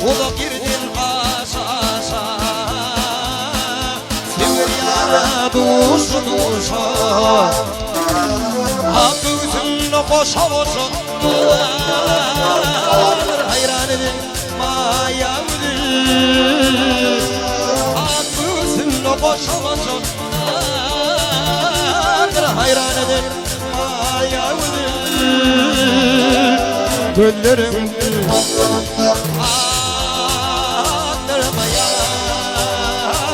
Ulu girdin asasa Sevil yara duşu duşu Hakkı üzümle koşa koşa Hayran edin mayavudur Hakkı üzümle koşa koşa Hayran edin mayavudur Güllerim Ağlarma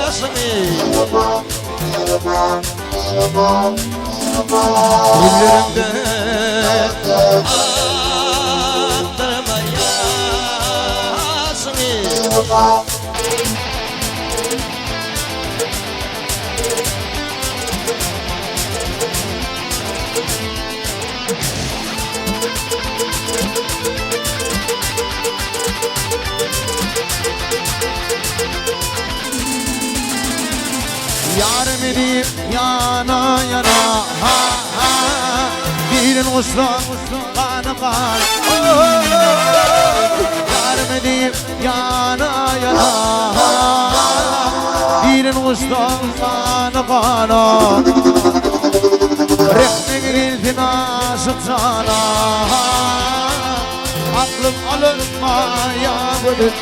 yaşını Güllerimde Ağlarma yaşını Yarım edip yana yana ha ha Birin uslan kanı kan Yarım edip yana yana ha Birin uslan kanı kana Rehmin iltimasım sana Aklım alınmaya gönül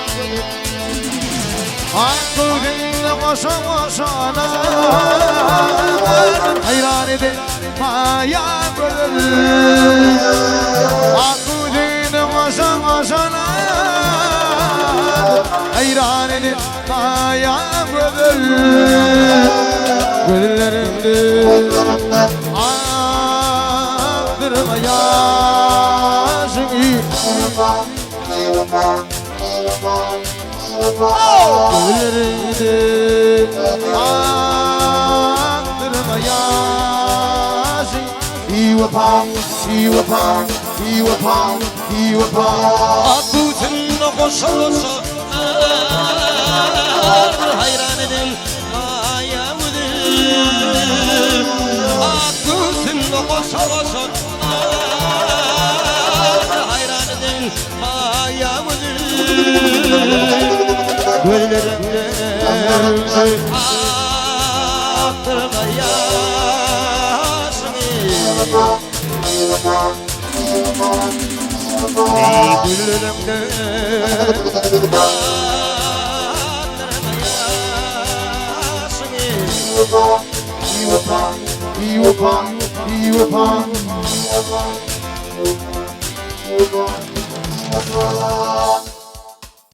Aklımla koşa koşana Hayran edin maya gönül Aklımla koşa koşana Hayran edin maya gönül Gönüllerimde Ağdırma yaşını Güllerinde Ağdırma yaşın İvapam, İvapam, İvapam, İvapam Akut'unla koşa koşa Hayran edin mayavudur Akut'unla koşa koşa Hayran edin mayavudur Güllerimde Ağdırma yaşını Güllerimde Ağdırma yaşını İvapam, İvapam, İvapam